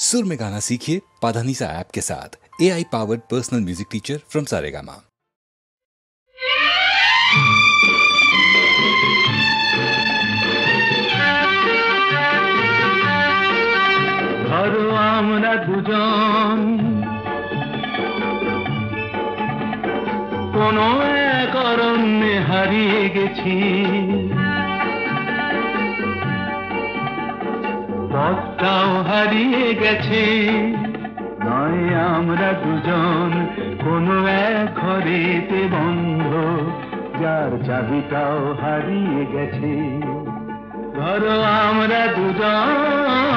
सुर में गाना सीखिए पाधानीसा ऐप के साथ। AI powered personal music teacher from Saregama. ধরো আমরা দুজন কোনো এক অরণ্যে হারিয়ে গেছি, পথটাও হারিয়ে গেছে। নয় আমরা দুজন কোনো এক ঘরেতে বন্ধ, যার চাবিটাও হারিয়ে গেছে। ধরো আমরা দুজন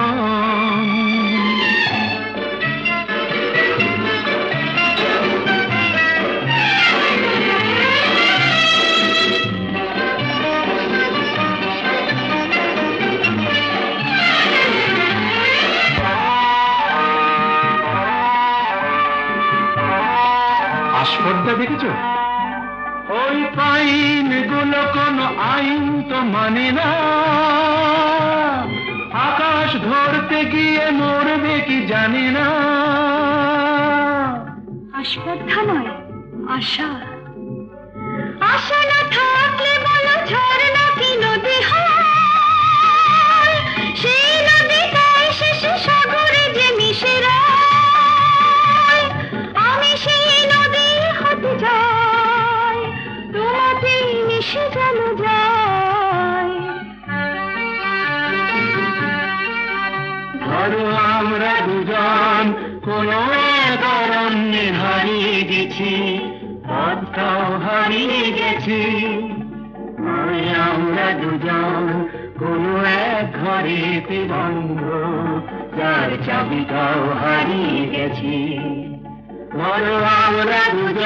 আস্পর্ধা দেখেছো? ওই পাইন গুলো কোনো আইন তো মানে না, আকাশ ধরতে গিয়ে মরবে কি জানি না। আস্পর্ধা নয়, আশা। আশা না থাকলে বলো ঝর্ণা কি নদী হয়? সেই নদীটাই শেষে সাগরে যে মিশে যায়। আমি সেই নদী হতে যাই, তোমাতেই মিশে যেন যাই। ধরো আমরা দুজন কোনো এক অরণ্যে হারিয়ে গেছি, পথটাও হারিয়ে গেছি। নয় আমরা দুজন কোনো এক ঘরেতে বন্ধ, যার চাবিটাও হারিয়ে গেছি। ধরো আমরা দুজন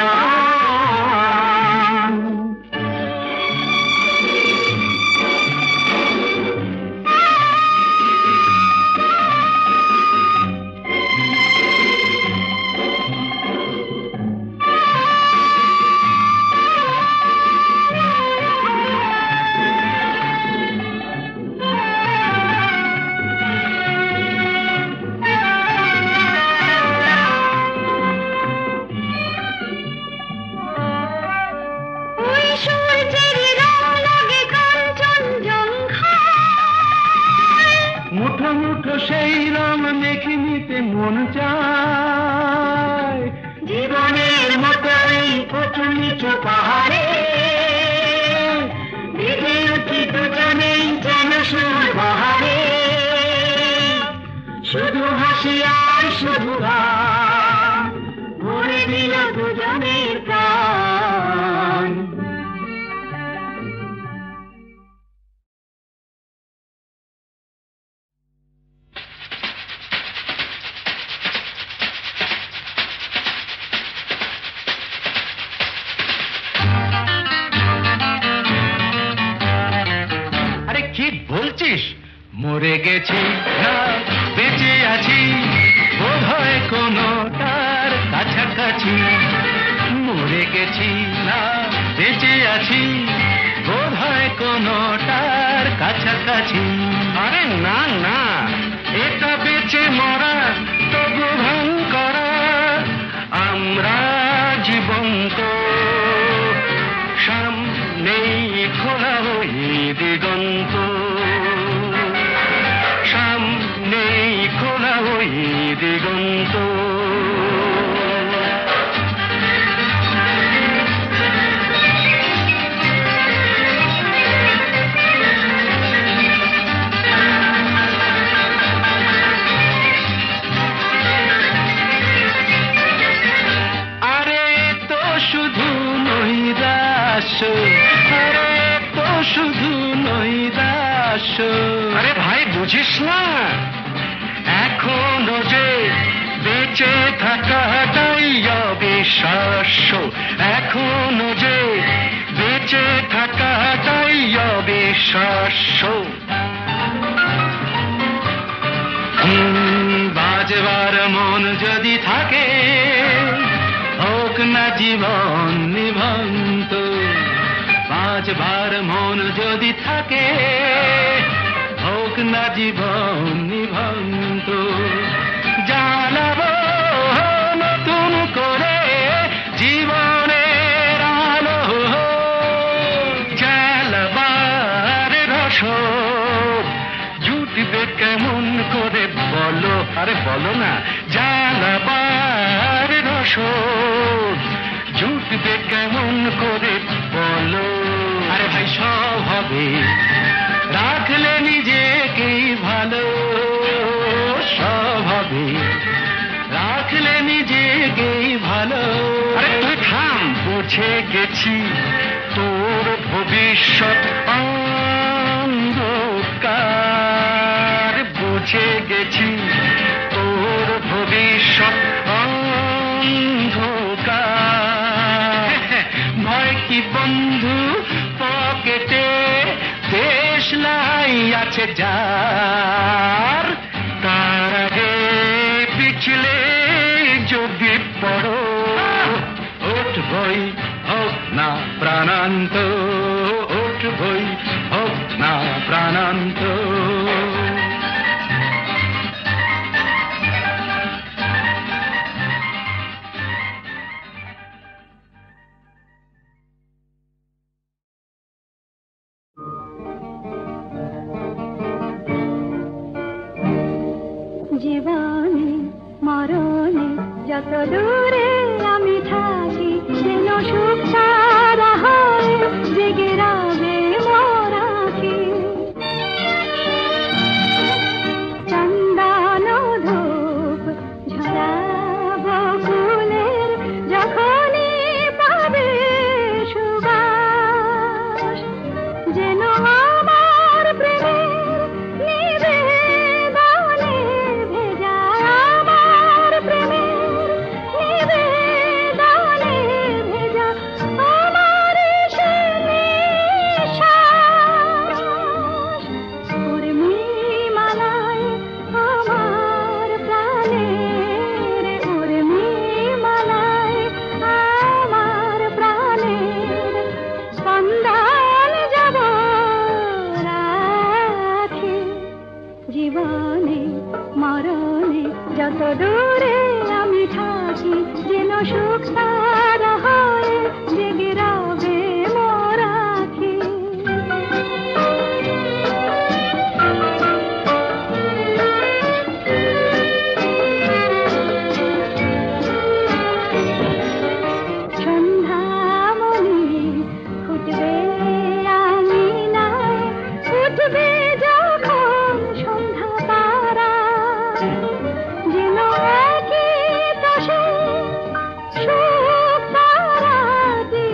মুঠো মুঠো সেই রং মেখে নিতে মন চায়। জীবনের মতো এই উঁচু নিচু পাহাড়ে ভিজে উঠি দুজনেই যেন সুর বাহারে। শুধু হাসি আর শুধু গান ভরে দিল দুজনের প্রাণ। বলছিস মরে গেছি না বেঁচে আছি, বোধ হয় কোনোটার কাছাকাছি। মরে গেছি না বেঁচে আছি, বোধ হয় কোনোটার কাছাকাছি। আরে না না, এটা বেঁচে মরা তবু ভাঙ করা। আমরা জীবন্ত, সামনেই খোলা ওই দিগন্ত, সামনেই খোলা ওই দিগন্ত। আরে তো শুধু নৈরাশ্য, আরে তো শুধু নৈরাশ্য। আরে ভাই বুঝিস না, এখনো যে বেঁচে থাকাটাই অবিশ্বাস্য। এখনো যে বেঁচে থাকাটাই অবিশ্বাস্য। বাজবার মন যদি থাকে, হোক না জীবন নিভন্ত। বাজবার মন যদি থাকে, হোক না জীবন নিভন্ত। বলো, আরে বলো না, জ্বালাবার রসদ জুটবে কেমন করে বলো। আরে ভাই সব হবে, রাখলে নিজেকেই ভালো, সব হবে, রাখলে নিজেকেই ভালো। আরে তুই থাম, বুঝে গেছি তোর ভবিষ্যৎ অন্ধকার, বুঝে গেছি তোর ভবিষ্যৎ অন্ধকার। ভয় কি বন্ধু পকেটে, দেশলাই আছে যার, তার আগে পিছলে যদি পড়ো, উঠবই হোক না প্রাণান্ত, উঠবই হোক না প্রাণান্ত। জীবনে মরণে যত দূরে আমি থাকি, যেন সুখ সারা হয় জেগে রবে মোর আঁখি। চন্দন ধূপ ঝরাবো ফুলের যখনই পাবে সুবাস, যেন আমার প্রেমের নিবেদনে ভেজা, আমার প্রেমের নিবেদনে ভেজা, আমার সে নিঃশ্বাস। উর্মিমালায় আমার প্রাণের, উর্মিমালায় আমার প্রাণের স্পন্দন যাব রাখি। জীবনে মরণে যত দূরে আমি থাকি, যেন সুখ সারা হয় জেগে রবে মোর আঁখি। সন্ধ্যামণি ফুটবে আমি নাই, উঠবে যখন সন্ধ্যা তারা, যেন একই দশে সুখ তারাটি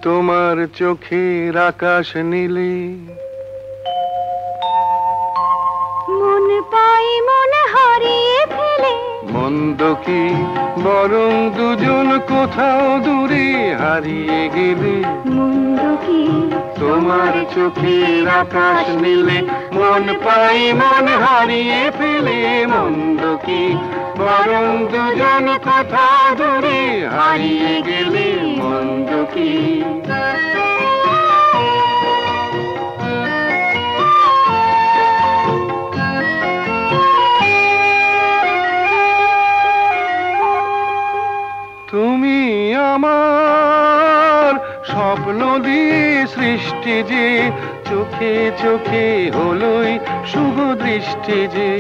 তোমার চোখের আকাশ নীলে মন পাই মন হারিয়ে ফেলে মন্দ কি বরং দুজন কোথাও দূরে হারিয়ে গেলে মন্দ কি তোমার চোখের আকাশ নীলে মন পাই মন হারিয়ে ফেলে মন্দ কি বরং দুজন কোথাও দূরে হারিয়ে গেলে মন্দ কি তুমি আমার স্বপ্ন দিয়ে সৃষ্টি যে চোখে চোখে হলোই শুভ দৃষ্টি যে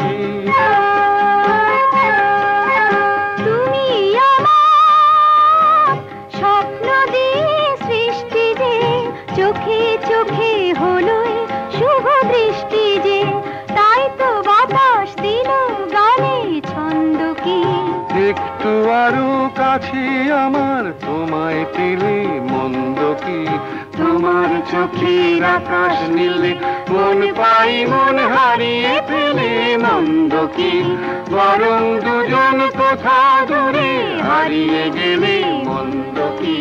তুমি আমার স্বপ্ন দিয়ে সৃষ্টি যে চোখে চোখে হলোই শুভ দৃষ্টি যে তাই তো বাতাস দিল গানে ছন্দ কি একটু আরো কাছে আমার তোমায় পেলে মন্দ কি তোমার চোখের আকাশ নীলে মন পাই মন হারিয়ে ফেলে মন্দ কি বরং দুজন কোথা দূরে হারিয়ে গেলে মন্দ কি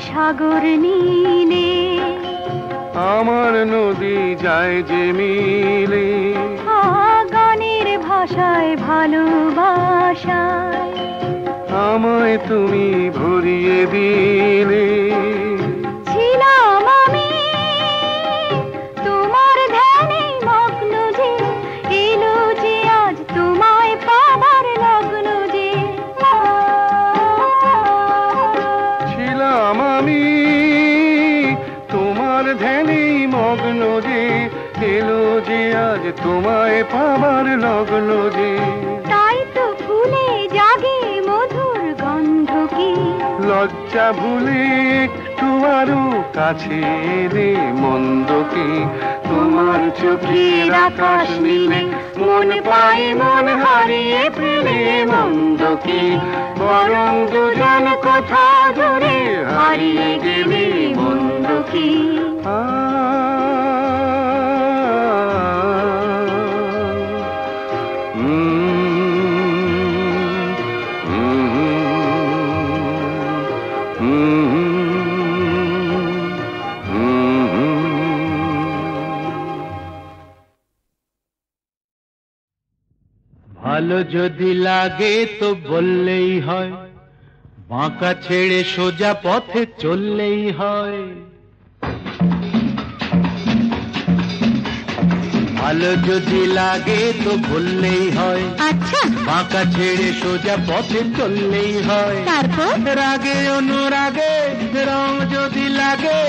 সাগর নীলে আমার নদী যায় যে মিলে গানের ভাষায় ভালোবাসায় আমায় তুমি ভরিয়ে দিলে ছিলাম আমি তোমার ধ্যানে মগ্ন যে এলো যে আজ তোমায় পাবার লগ্ন যে ছিলাম আমি তোমার ধ্যানে মগ্ন যে এলো যে আজ তোমায় পাবার লগ্ন যে তাই তো ফুলে জাগে মধুর গন্ধ কি লজ্জা ভুলে একটু আরো কাছে এলে মন্দ কি তোমার চোখের আকাশ নীলে মন পাই মন হারিয়ে ফেলে মন্দ কি বরং দুজন কোথা দূরে হারিয়ে গেলে মন্দ কি ভালো যদি লাগে তো বললেই হয়, বাঁকা ছেড়ে সোজা পথে চললেই হয়। ভালো যদি লাগে তো বললেই হয়, আচ্ছা বাঁকা ছেড়ে সোজা পথে চললেই হয়। তারপর রাগে অনুরাগে রং যদি লাগে,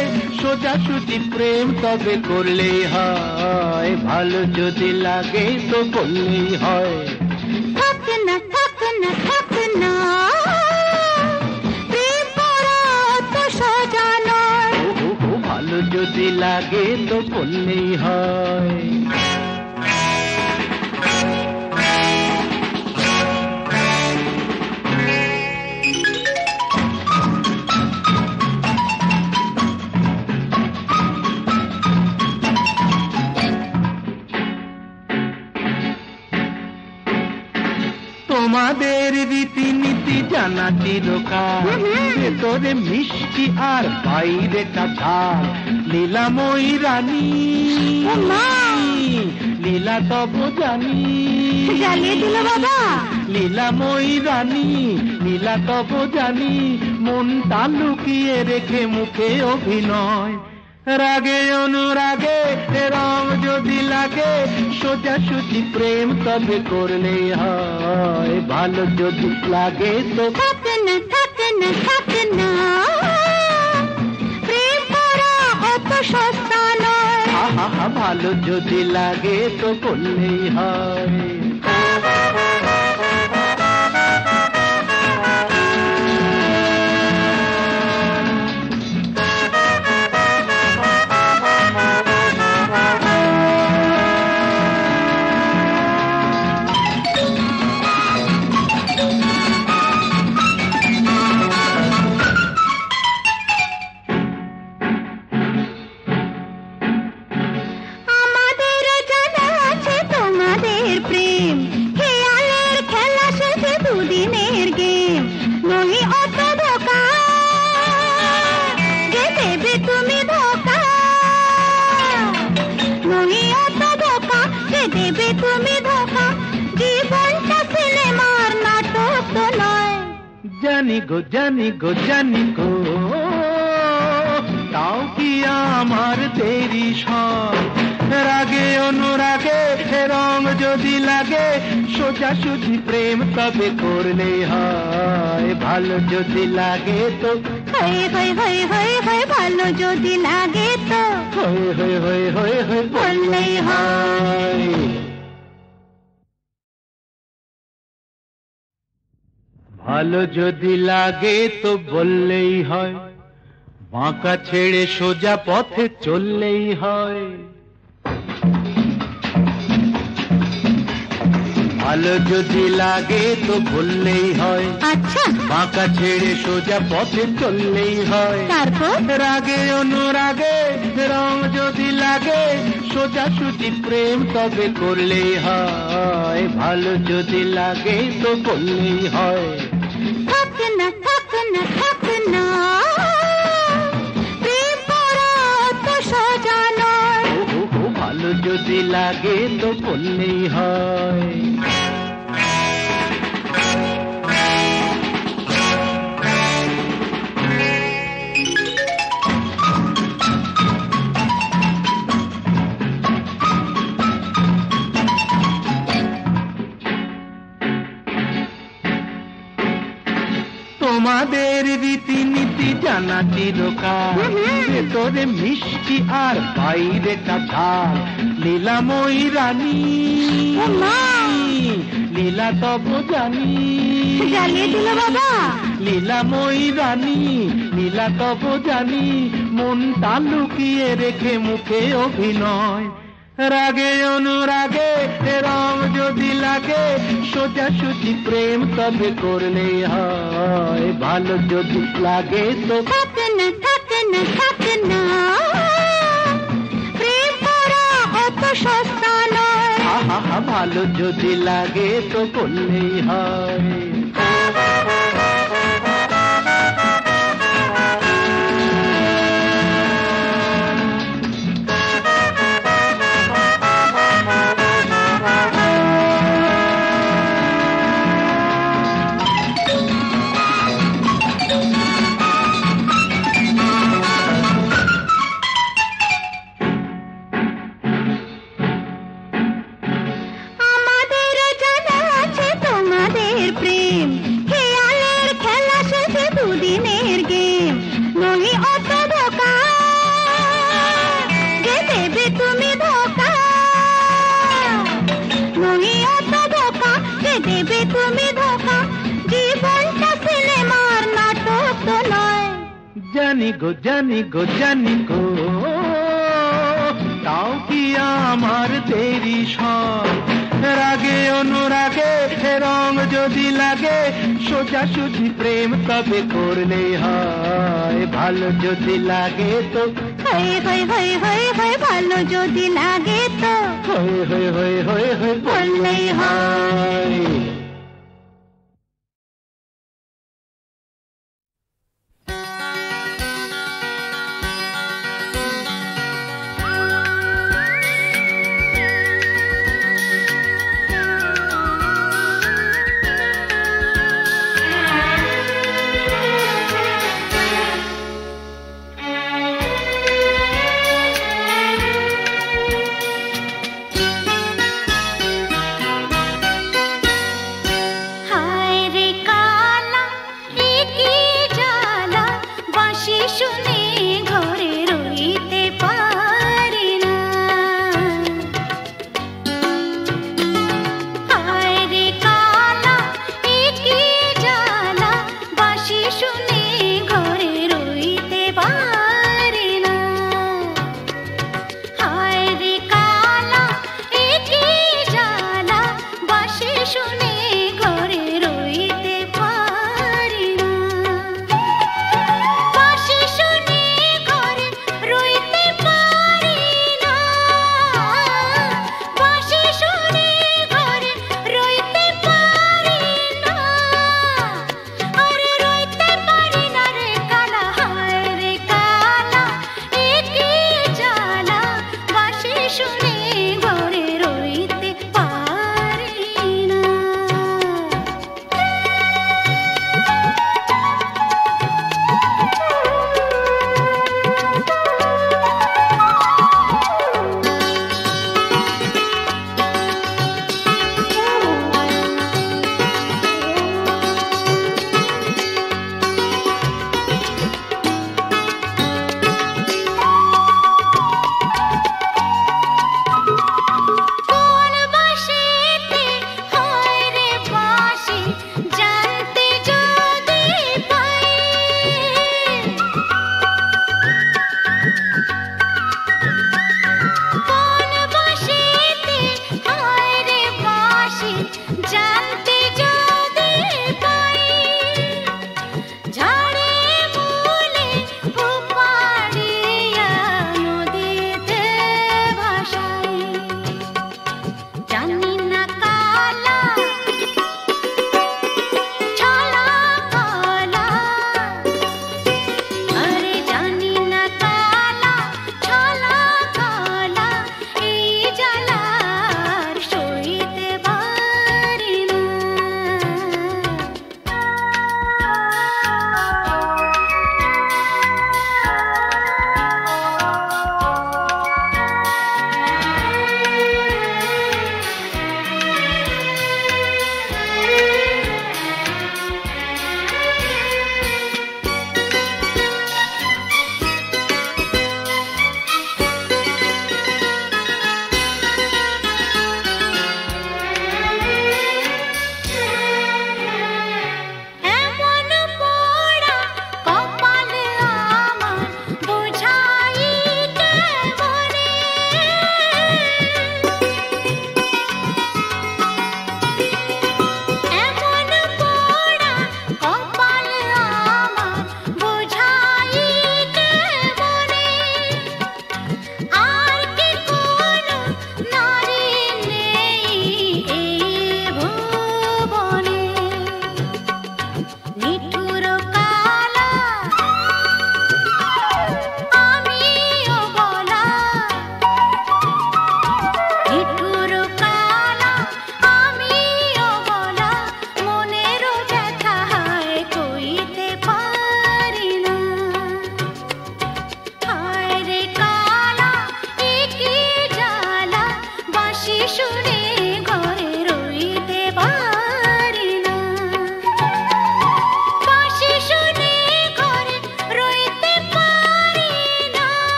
সোজা সুজি প্রেম তবে করলেই হয়। ভালো যদি লাগে তো বললেই হয়। থাক না থাক না থাক না, প্রেম করা তো সোজা নয়। ভালো যদি লাগে তো বললেই হয়। তোমাদের রীতিনীতি জানা চিরকাল, ভেতরে মিষ্টি আর বাইরে কাঁঠাল। লীলাময়ী রানী লীলা তব জানি, জ্বালিয়ে দিল বাবা। লীলাময়ী রানী লীলা তব জানি, মনটা লুকিয়ে রেখে মুখে অভিনয়। রাগে অনুরাগে রং যদি লাগে, সোজা সুজি প্রেম তবে করলেই হয়। ভালো যদি লাগে তো থাক না থাক না থাক না, ভালো যদি লাগে তো বললেই হয়। জানি গো তাও কি আমার দেরি সব রাগে অনুরাগে রং যদি লাগে সোজাসুজি প্রেম তবে করলে হয়। ভালো যদি লাগে তো ভালো যদি লাগে তো বললেই হয়। ভালো যদি লাগে তো বললেই হয়, বাঁকা ছেড়ে সোজা পথে চললেই হয়। ভালো যদি লাগে তো বললেই হয়, আচ্ছা বাঁকা ছেড়ে সোজা পথে চললেই হয়। তারপর রাগে অনুরাগে রং যদি লাগে সোজাসুজি প্রেম তবে করলেই হয়। ভালো যদি লাগে তো বললেই হয়। থাক না প্রেম করা তো সোজা নয়। ভালো যদি লাগে তো বললেই হয়। তোমাদের রীতিনীতি জানা চিরকাল, ভেতরে মিষ্টি আর বাইরে ঝাল। লীলাময়ী রানী লীলা তব জানি, জ্বালিয়ে দিল বাবা। লীলাময়ী রানী লীলা তব জানি, মনটা লুকিয়ে রেখে মুখে অভিনয়। রাগে অনুরাগে রং যদি লাগে সোজাসুজি প্রেম তবে করলেই হয়। ভালো যদি লাগে তো থাক না প্রেম করা অত সস্তা নয়। ভালো যদি লাগে তো বললেই হয়। জানি গো তাও কি আমার দেরি সব রাগে অনুরাগে রং যদি লাগে সোজাসুজি প্রেম তবে করলেই হয়। ভালো যদি লাগে তো ভালো যদি লাগে তো বললেই হয়।